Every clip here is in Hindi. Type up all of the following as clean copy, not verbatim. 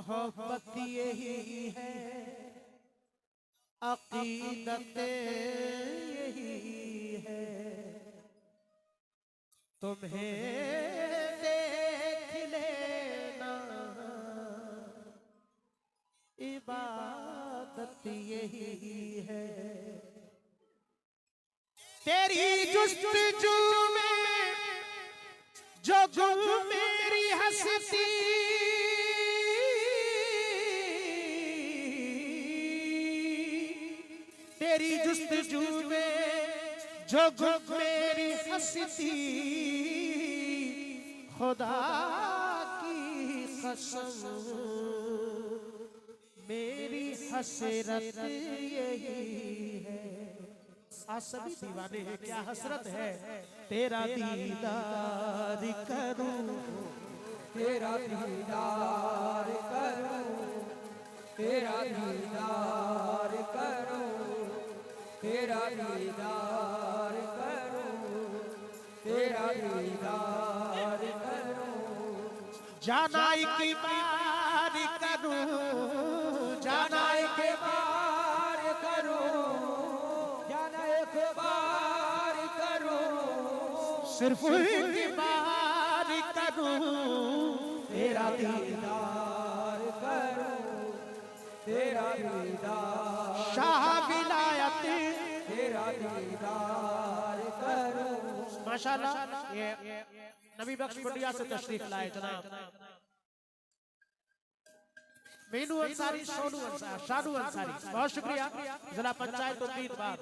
मोहब्बत यही है, अकीदत यही है, तुम्हें देख लेना इबादत यही है। तेरी जुस्तजू में जो गुम मेरी हंसती, तेरी जुस्तजू में जो गुम मेरी हंसती, खुदा की कसम मेरी हसरत यही है। आज सभी दीवाने हैं, क्या हसरत है, तेरा दीदार करूं, तेरा दीदार करूं, तेरा दीदार करूं, तेरा दीदार करूं, तेरा दीदार करूं। जाना की बार करूं, जाना के बार करूं, जाना एक बार करूं, सिर्फ एक बार करूं, तेरा दीदार करूं, तेरा दीदार, शाह विलायत तेरा दीदार करूं। माशाल्लाह ये नबी बख्श कुटिया से तशरीफ लाए जनाब मीनू अंसारी, सोनू अंसारी, शानू अंसारी, बहुत शुक्रिया। जिला पंचायत उम्मीदवार,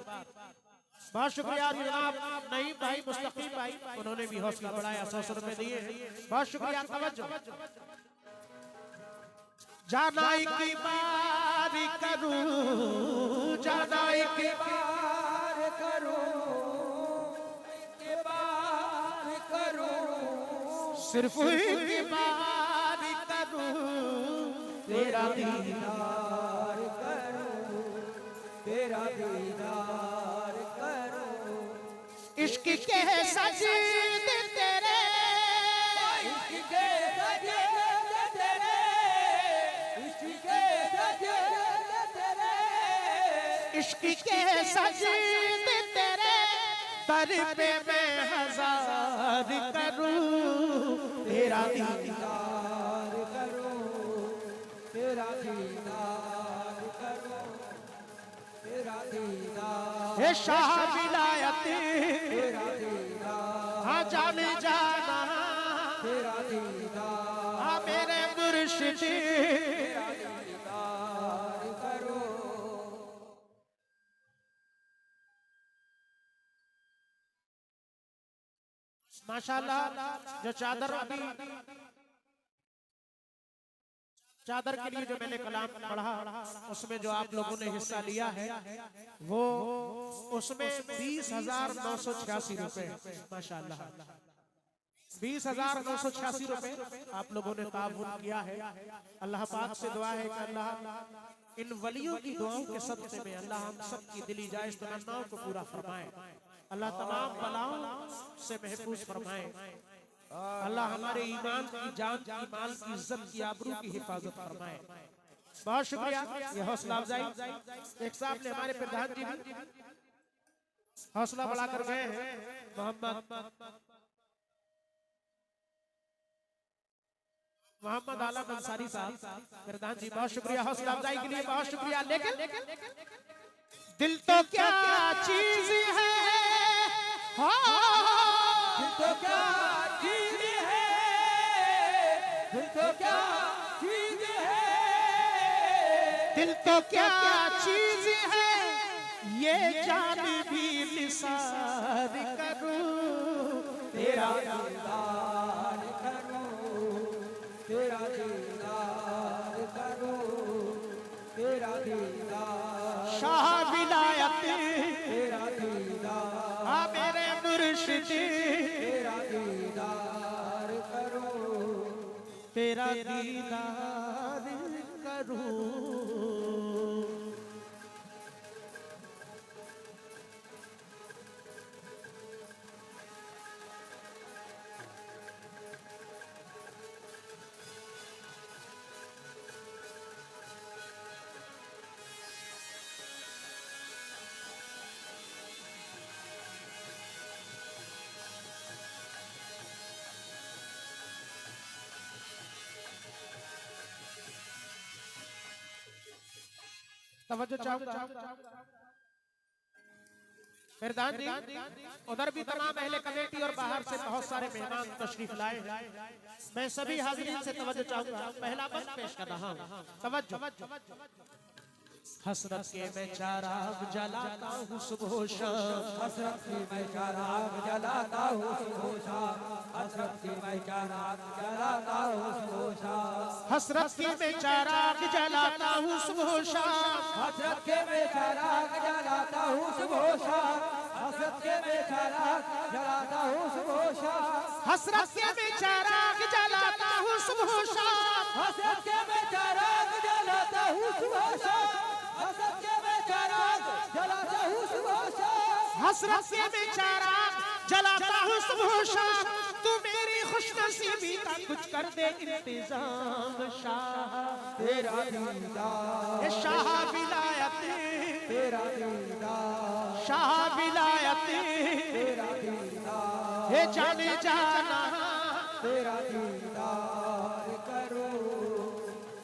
बहुत शुक्रिया जनाब नईम भाई, मुस्तकीम भाई, उन्होंने भी हौसला बढ़ाया, 100 रुपए दिए, बहुत शुक्रिया। तवज्जो, जाना की बार करूं, जाना की बार करूं, के बार करूं, सिर्फ एक बार करूं, तेरा दीदार करूं, तेरा दीदार करूं। इश्क के सजदे तेरे, इश्क के सजदे तेरे, इश्क के सजदे तेरे, इश्क के सजदे तेरे, दर पे मैं हजार करूं, तेरा दीदार करूं, तेरा दीदार करूं, तेरा दीदार, हे शाह विलायत तेरा दीदार, हाँ जाने जाना, तेरा दीदार, हाँ मेरे मुर्शिद, तेरा दीदार करूं। माशाल्लाह जो चादर अभी चादर के लिए जो मैंने कलाम पढ़ा, उसमें जो आप लोगों ने हिस्सा लिया है वो उसमें 20,986 रुपए, माशाल्लाह 20,986 रुपए आप लोगों ने ताबून किया है। अल्लाह पाक से दुआ है कि अल्लाह इन वलियों की दुआओं के सदक़े में अल्लाह हम सब की दिली जायज़ तमन्नाओं को पूरा फरमाए, अल्लाह तमाम बलाओं से महफूज फरमाए, अल्लाह हमारे ईमान की, जान की, माल की, इज्जत की, आबरू की हिफाजत फरमाए। बहुत शुक्रिया, ये हौसला अफजाई। एक साहब ने हमारे प्रधान जी भी हौसला बढ़ाकर गए हैं, मोहम्मद आलम अंसारी साहब प्रधान जी, बहुत शुक्रिया हौसला अफजाई के लिए, बहुत शुक्रिया। लेकिन दिल तो क्या चीज है, दिल तो क्या चीज है, दिल तो क्या चीज है, दिल तो क्या चीज है, ये जान भी निसार करूं, तेरा दीदार करूं, तेरा दीदार करूं, तेरा दीदार, शाह विलायत तेरा दीदार, हाँ मेरे मुर्शिद, तेरा दीदार करूं, तेरा दीदार करूं। तवज्जो चाहूंगा फिरदान जी, उधर भी तमाम अहले कमेटी और बाहर से बहुत सारे मेहमान तशरीफ लाए हैं। मैं सभी हाजिरीन से तवज्जो चाहूंगा। पहला बंद पेश कर रहा हूं, तवज्जो। हसरत के मैं चाराग जलाता हूँ सुबह शाम, हसरत की मैं चाराग जलाता हूँ सुबह शाम, हसरत की मैं चाराग जलाता हूँ सुबह शाम, हसरत के मैं चाराग जलाता हूँ सुबह शाम, हसरत के मैं चाराग जलाता हूँ सुबह शाम, हसरत के मैं चाराग जलाता हूँ सुबह शाम, हसरत के मैं चाराग जलाता हूँ सुबह शाम, हसरत के मैं चाराग जलाता हूँ सुबह शाम, हसरत के मैं चाराग जलाता हूँ सुबह शाम, हसरत से मैं चाराग जलाता हूँ सुबह शाम। तू मेरी खुशनसीबी का कुछ कर दे इंतजाम शाह, तेरा दीदार, ये शाह विलायत, तेरा दीदार, शाह विलायत, तेरा दीदार, ये जाने जाना, तेरा दीदार करो,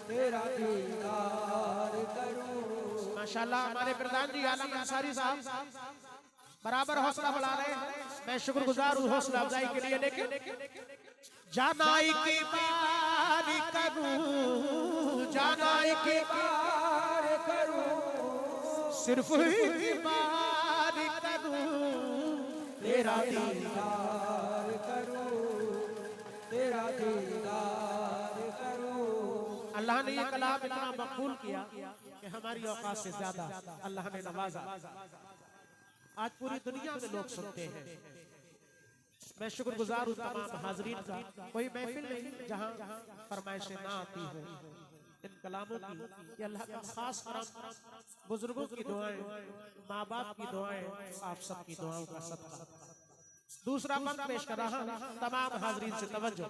तेरा दीदार करो। माशाल्लाह हमारे प्रधान जी आलम अंसारी साहब बराबर हौसला बढ़ा रहे हैं। मैं शुक्रगुजार हूँ हौसला अफजाई के लिए, लेकिन जानाई की बारी करूं, जानाई की बार करूं, सिर्फ ही बारी करूं, तेरा दीदार करूं, तेरा दीदार करूं। अल्लाह ने ये कलाम इतना मकबूल किया कि हमारी औकात से ज्यादा अल्लाह ने नवाजा। आज पूरी दुनिया में लोग सुनते हैं। मैं शुक्रगुजार हूँ तमाम हाजरीन का। कोई महफिल नहीं जहाँ फरमाइशें ना आती हो इन कलामों की। ये अल्लाह का खास करम, बुजुर्गों की दुआएं, माँ बाप की दुआएं, आप सबकी दुआओं का सदका। दूसरा बंद पेश कर रहा हूं, तमाम हाजरीन से तवज्जो।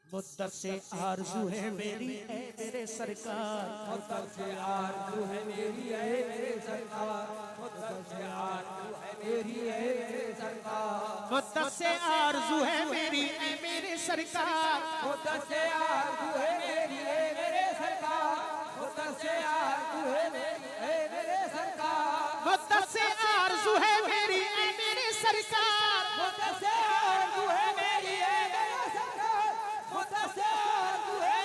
मुद्दत से आरज़ू है मेरी है मेरे सरकार, मुद्दत से आरज़ू है मेरी है मेरे सरकार, मुद्दत से आरज़ू है मेरी है मेरे सरकार, मुद्दत से आरज़ू है मेरी है मेरे सरकार, मुद्दत से आरज़ू है मेरी है मेरे सरकार, मुद्दत से आरज़ू है मेरी है मेरे सरकार, मुद्दत से आरज़ू है मेरी है मेरे सरकार, मुद्दत से आरज़ू है मेरी है मेरे सरकार, मुद्दत से आरज़ू है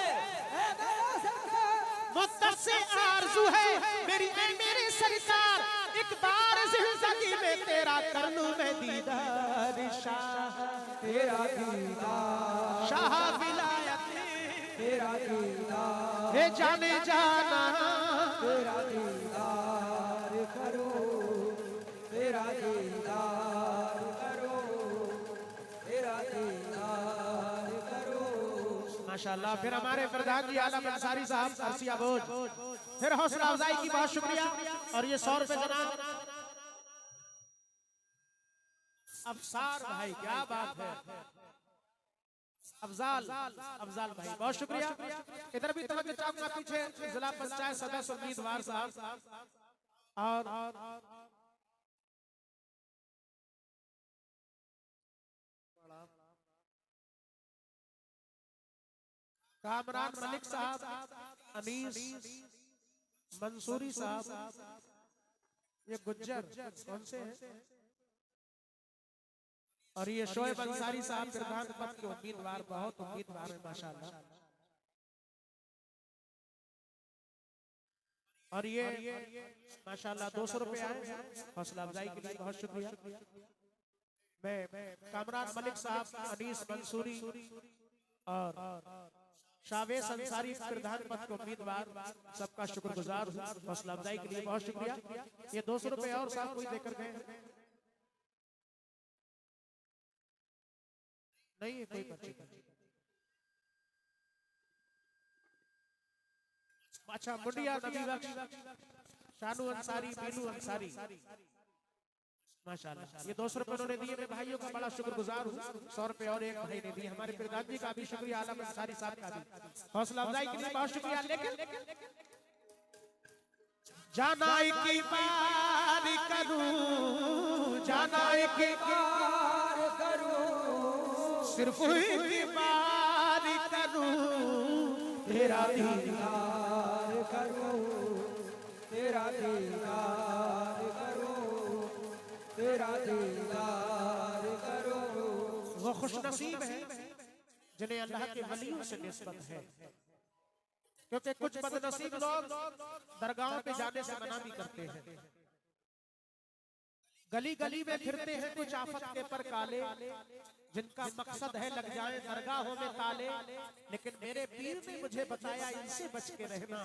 मेरे सरकार, मुद्दत से आरज़ू है मेरी है मेरे सरकार। एक बार जिंदगी में तेरा कर लूं मैं दीदार शाह, तेरा दीदार, शाह विलायत, तेरा दीदार, हे जाने जाना, तेरा दीदार करो, तेरा दीदार करो, तेरा दीदार करो। माशाल्लाह। फिर हमारे प्रधान जी आलम अंसारी साहब अरसिया बोझ, फिर हौसला अफजाई की बहुत शुक्रिया। और ये 100 रुपए जनाब अफसार भाई, क्या बात है, अफजाल भाई बहुत शुक्रिया। इधर भी तवज्जो चाहूंगा, पीछे जिला पंचायत सदस्य उम्मीदवार साहब और कामरान मलिक साहब, अनीस मंसूरी साहब, ये गुज्जर कौन से हैं, और ये शोएब अंसारी साहब प्रधान पद के उम्मीदवार, बहुत उम्मीदवार है माशाल्लाह। और ये माशाल्लाह 200 रुपए आए हौसला अफजाई के लिए, बहुत शुक्रिया। मैं कामरान मलिक साहब, अनीस मंसूरी और शावेस अंसारी प्रधान पद के उम्मीदवार, सबका शुक्रगुजार हूँ हौसला अफजाई के लिए, बहुत शुक्रिया। ये 200 रुपए और साहब कोई देकर गए नहीं है, कोई पर्ची नहीं। अच्छा, मुंडिया नबी बख्श, शानू अंसारी, बीनू अंसारी, माशाल्लाह। ये 200 रुपए उन्होंने दिए, मैं भाइयों का बड़ा शुक्रगुजार हूँ। 100 रुपए और एक भाई ने दिए। हमारे प्रधान जी का भी शुक्रिया, आलम अंसारी साहब का भी हौसला अफजाई के लिए बहुत शुक्रिया। लेकिन जानाई की बारी करूं, जानाई की बार करूं, सिर्फ ही बारी करूं, तेरा दीदार करूं, तेरा दीदार करूं, तेरा दीदार करूं। वो खुशनसीब है जिन्हें अल्लाह के वलियों से निस्बत है, क्योंकि कुछ बदनसीब लोग दरगाहों पे जाने से मना भी करते हैं, गली गली में फिरते हैं कुछ आफत के पर काले, जिनका मकसद है लग जाए दरगाहों में ताले। लेकिन मेरे पीर ने मुझे बताया इनसे बच के रहना,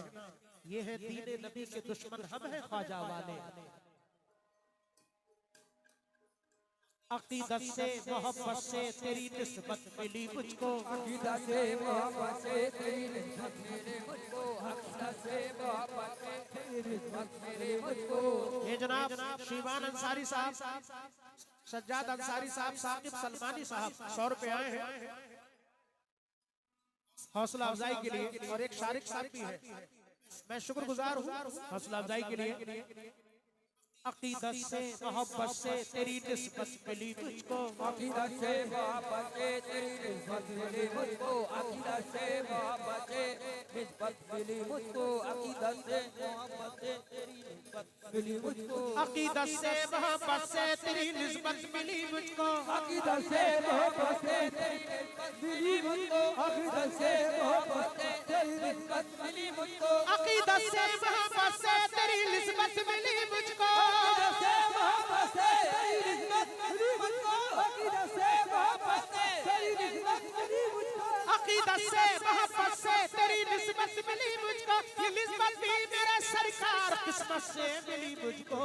ये है दीने नबी के दुश्मन, हम हैं ख्वाजा वाले। अकीदत से मोहब्बत से तेरी निस्बत मिली मुझको, अकीदत से मोहब्बत से तेरी निस्बत मिली मुझको, अकीदत से मोहब्बत से तेरी निस्बत मिली मुझको। ये जनाब शिवान अंसारी साहब, सज्जाद अंसारी साहब, साकिब सलमानी साहब 100 रुपए आए हैं हौसला अफजाई के लिए, और एक शारिक साहब भी है, मैं शुक्रगुजार हूँ हौसला अफजाई के लिए। अकीदत से मोहब्बत से तेरी निस्बत मिली मुझको, अकीदत से मोहब्बत से तेरी निस्बत मिली मुझको, अकीदत से मोहब्बत से निस्बत मिली मुझको, अकीदत से मोहब्बत से तेरी निस्बत मिली मुझको, अकीदत से मोहब्बत से तेरी निस्बत मिली मुझको, अकीदत से मोहब्बत से तेरी निस्बत मिली मुझको, अकीदत से मोहब्बत से तेरी निस्बत मिली मुझको, अकीदत से मोहब्बत से तेरी निस्बत मिली मुझको, अकीदत से मोहब्बत से तेरी निस्बत मिली मुझको, ये निस्बत भी मेरे सरकार किस्मत से मिली मुझको।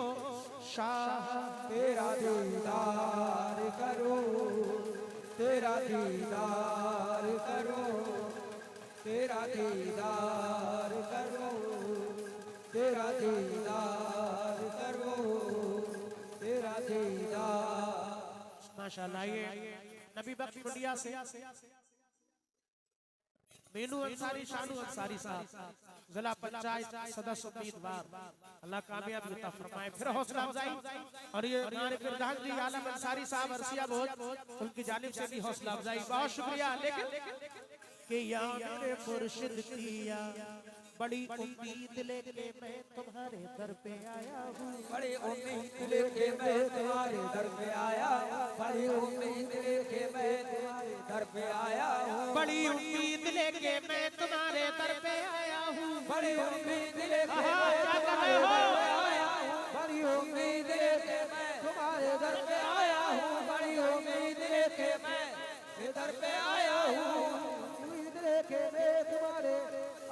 शाह तेरा दीदार करो, तेरा दीदार करो, तेरा दीदार करो, तेरा दीदार करो, तेरा दीदार। माशाल्लाह। ये नबी बख्श कुंडिया से मीनू अंसारी, शानू अंसारी साहब, जिला पंचायत सदस्य उम्मीदवार, अल्लाह कामयाबी अता फरमाए, फिर हौसला अफजाई। और ये हमारे प्रधान जी आलम अंसारी साहब अरसिया बहुत, उनकी जानिब से भी हौसला अफजाई, बहुत शुक्रिया। लेकिन कि या मेरे मुर्शिद किया बड़ी उम्मीद लेके मैं तुम्हारे दर पे आया हूँ, बड़ी उम्मीद लेके मैं तुम्हारे दर पे आया हूँ, बड़ी उम्मीद लेके मैं तुम्हारे दर पे आया हूँ, बड़ी उम्मीद लेके मैं तुम्हारे दर पे आया हूँ, बड़ी उम्मीद लेके मैं बड़ी उम्मीद लेके मैं तुम्हारे दर पे आया हूँ, बड़ी उम्मीद लेके मैं दर पे आया हूँ, उम्मीद लेके मैं तुम्हारे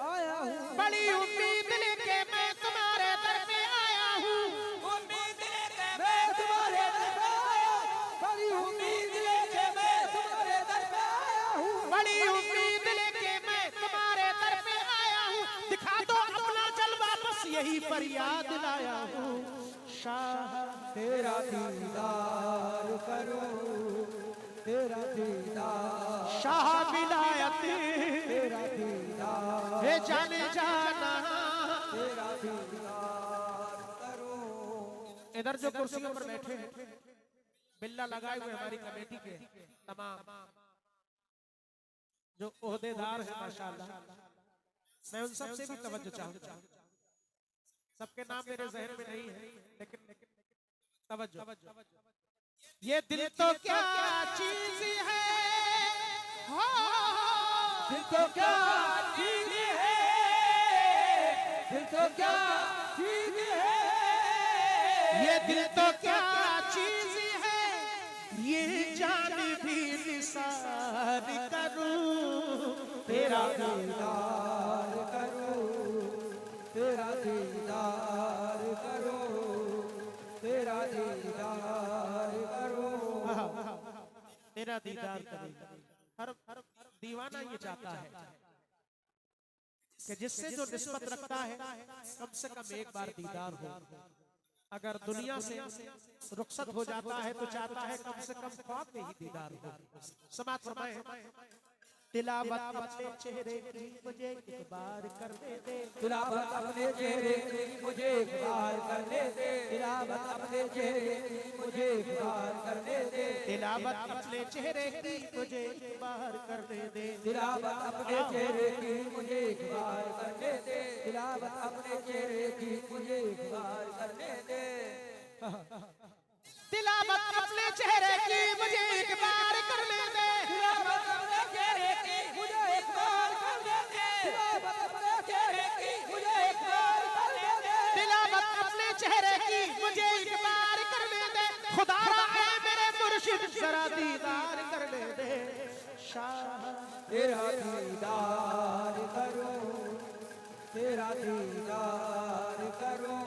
आया हूँ, बड़ी उम्मीद लेके मैं तुम्हारे दर पे आया हूँ, उम्मीद लेके मैं तुम्हारे दर पे आया हूँ, बड़ी उम्मीद लेके मैं तुम्हारे दर पे आया हूँ, बड़ी उम्मीद लेके मैं तुम्हारे दर पे आया हूँ, दिखा दो अपना जलवा बस यही फरियाद लाया हूँ। शाह तेरा दीदार करो, तेरा दीदार, शाह विलायत तेरा दीदार, हे जाने जाना। तेरा दीदार करो। इधर जो कुर्सियों पर बैठे हैं बिल्ला लगाए हुए हमारी कमेटी के तमाम जो ओहदेदार हैं माशाअल्लाह, मैं उन सब से भी तवज्जो चाहूंगा। सबके नाम मेरे जहन में नहीं है, लेकिन तवज्जो। ये दिल तो क्या चीज है, दिल तो क्या चीज है, दिल तो क्या चीज है, ये दिल तो क्या चीज है, ये जान भी निसार करूं, तेरा दीदार करो, तेरा दीदार करो, तेरा दीदार करो, तेरा दीदार करूं। हर दीवाना ये चाहता है कि जिससे जो निस्बत रखता है कम से कम एक बार दीदार हो। अगर दुनिया से रुखसत हो जाता है तो चाहता है कम से कम ख्वाब में ही दीदार हो। समात फरमाए, तिलावत अपने चेहरे की मुझे एक बार करने दे, तिलावत अपने चेहरे की मुझे एक बार करने दे, तिलावत अपने चेहरे की मुझे एक बार करने दे, तिलावत अपने चेहरे की मुझे एक बार करने दे, तिलावत अपने चेहरे की मुझे एक बार करने दे, तिलावत अपने चेहरे की मुझे एक बार करने दे, तिलावत अपने चेहरे की मुझे एक बार करने दे, तिलावत अपने चेहरे की मुझे एक बार करने दे, तिलावत अपने चेहरे की मुझे एक बार करने दे, तिलावत अपने चेहरे की मुझे एक बार करने दे, खुदा है मेरे मुर्शिद जरा दीदार करने दे, शाह तेरा दीदार करूं, तेरा दीदार करूं,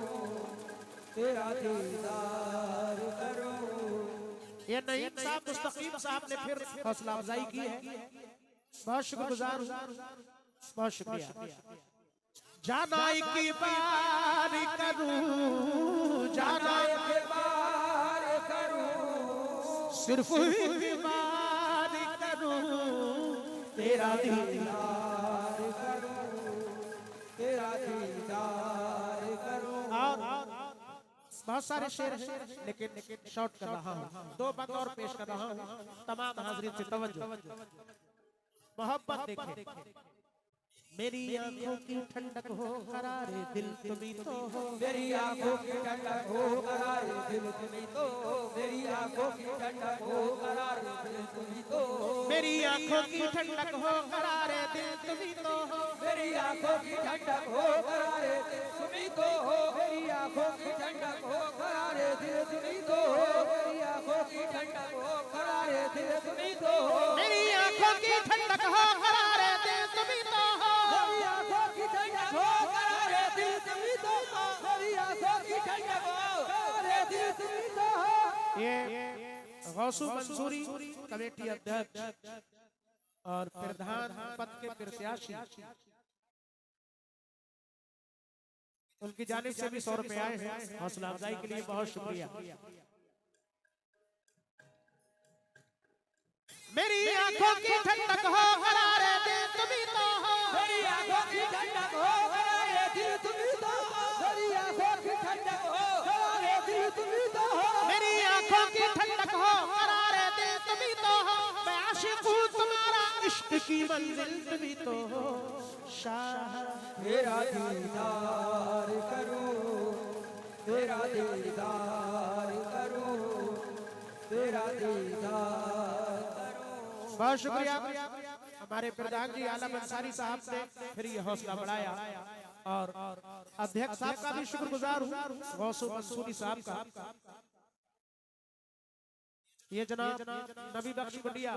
तेरा दीदार करूं। ये नईम साहब मुस्तकीम साहब ने फिर हौसला अफजाई की है, बहुत शुक्रगुजार हूँ, बहुत शुक्रिया। जाना की बार करूं, जाना के बार करूं, सिर्फ एक बार करूं, तेरा दीदार करूं, तेरा दीदार करूं। और बहुत सारे शेर हैं, लेकिन शॉर्ट कर रहा हूँ, दो बात और पेश कर रहा हूँ, तमाम हाज़रीन से तवज्जो। मोहब्बत देखें, मेरी आंखों की ठंडक हो करारे दिल तुम्ही तो हो, मेरी आंखों की ठंडक हो करारे दिल तुम्ही तो हो, मेरी आंखों की ठंडक हो करारे दिल तुम्ही तो हो, मेरी आंखों की ठंडक हो करारे दिल तुम्ही तो हो, मेरी आंखों की ठंडक हो करारे दिल तुम्ही तो हो, मेरी आंखों की ठंडक हो करारे दिल तुम्ही तो हो, मेरी आंखों की ठंडक हो करारे दिल तुम्ही तो हो, मेरी आंखों की ठंडक हो करारे दिल तुम्ही तो हो, मेरी आंखों की ठंडक हो करारे दिल तुम्ही तो हो, मेरी आंखों की ठंडक हो करारे दिल तुम्ही तो हो। ये गौसू मंसूरी कमेटी अध्यक्ष और प्रधान पद के प्रत्याशी, उनकी जानिब से भी 100 रुपए आए हैं, हौसला अफजाई के लिए बहुत शुक्रिया। मेरी आंखों की ठंडक हो करारे दिल तुम्ही तो हो, मेरी आंखों की ठंडक हो करारे दिल तुम्ही तो हो, मेरी आंखों की ठंडक हो करारे दिल तुम्ही तो हो, मेरी आंखों की ठंडक हो करारे दिल तुम्ही तो हो, मैं आशिक हूँ तुम्हारा इश्क की मंजिल तुम्ही तो हो, शाह तेरा दीदार करूं, तेरा दीदार करूं, तेरा दीदार करूं। बहुत शुक्रिया हमारे प्रधान जी आलम अंसारी साहब ने फिर ये हौसला बढ़ाया, और अध्यक्ष साहब का भी शुक्रगुजार हूँ, गौसू मंसूरी साहब का। ये जनाब नबी बख्श कुंडिया,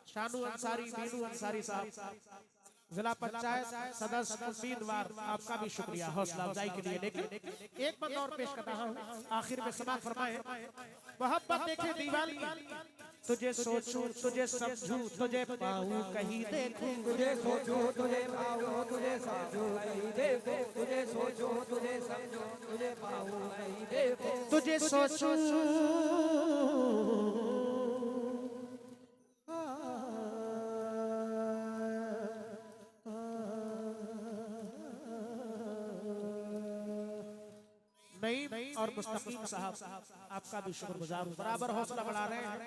शानू अंसारी, मीनू अंसारी साहब, जिला पंचायत सदस्य उम्मीदवार, आपका भी शुक्रिया हौसला अफजाई के लिए। लेकिन एक बात और पेश कर रहा हूँ, आखिर में समाप्त फरमाए, मोहब्बत देखे दीवानी, तुझे सोचूं तुझे समझूं तुझे पाऊं कहीं देखूं, तुझे सोचूं तुझे पाऊं तुझे समझूं कहीं देखूं, तुझे सोचूं तुझे समझूं तुझे पाऊं कहीं देखूं, तुझे सोचूं नहीं। और मुस्तकीम साहब आपका भी शुक्रगुजार हूँ, बराबर हौसला बढ़ा रहे हैं,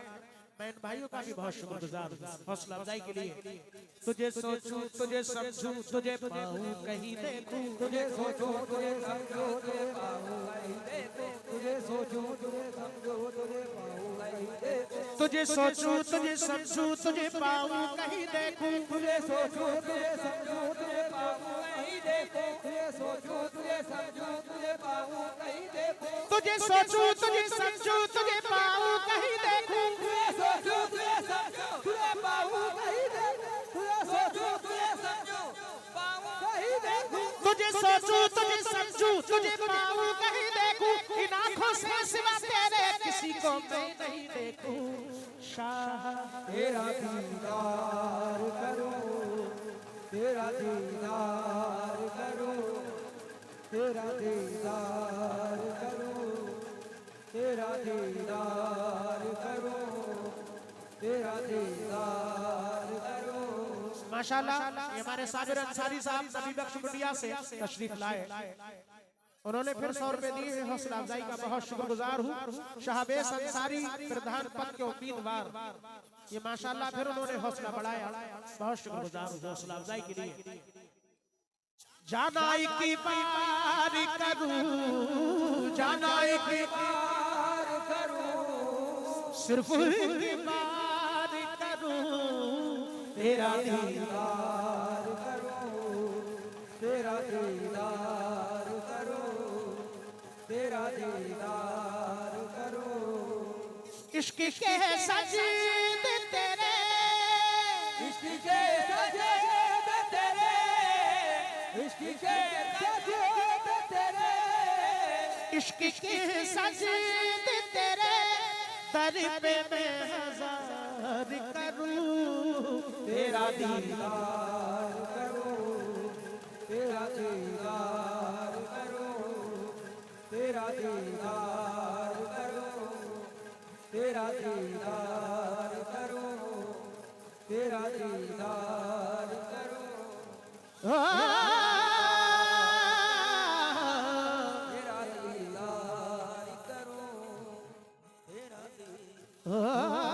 मैं इन भाइयों का भी बहुत शुक्रगुजार हूँ हौसला अफजाई के लिए। तुझे सोचूं तुझे समझूं तुझे पाऊं कहीं देखूं, तुझे सोचूं तुझे समझूं तुझे पाऊं कहीं देखूं, तुझे सोचूं तुझे समझूं तुझे पाऊं कहीं देखूं, तुझे सोचूं तुझे समझूं तुझे पाऊं कहीं देखूं, तुझे सोचूं तुझे समझूं तुझे पाऊं कहीं देखूं, तुझे सोचूं तुझे समझूं तुझे पाऊं कहीं देखूं, तुझे सोचूं तुझे समझूं तुझे पाऊं कहीं देखूं, तुझे सोचूं तुझे समझूं तुझे पाऊं कहीं देखूं, तुझे सोचूं तुझे समझूं पाऊं कहीं देखूं, तुझे सोचूं तुझे समझूं तुझे पाऊं कहीं देखूं, इन आँखों से सिवा तेरे किसी को मैं नहीं देखूं, शाह तेरा दीदार करूं, तेरा दीदार करूं, तेरा दीदार करूं, तेरा दीदार करूं, तेरा दीदार करूं। माशाल्लाह ये हमारे साबिर अंसारी साहब नबी बख्श कुंडिया से तशरीफ लाए, उन्होंने फिर 100 रुपए दिए हैं, हौसला अफजाई का बहुत शुक्रगुजार हूँ। शाहबेस अंसारी प्रधान पद के उम्मीदवार, ये माशाल्लाह फिर उन्होंने हौसला बढ़ाया, बहुत शुक्रगुजार हूँ हौसला अफजाई के लिए। जाना की बार करूं, जाना की बार करूं, सिर्फ की बार करूं, तेरा दीदार करूं, तेरा दीदार करूं, तेरा दीदार करूं। इश्क के सजदे तेरे, इश्क के सजदे तेरे, इश्क के सजदे तेरे, इश्क के सजदे तेरे, दर पे मैं हजार करूं, तेरा दीदार करूं, तेरा दीदार करूं, तेरा दीदार करूं, तेरा दीदार करूं, तेरा दीदार करूं। तेरा दीदार करूं, तेरा दीदार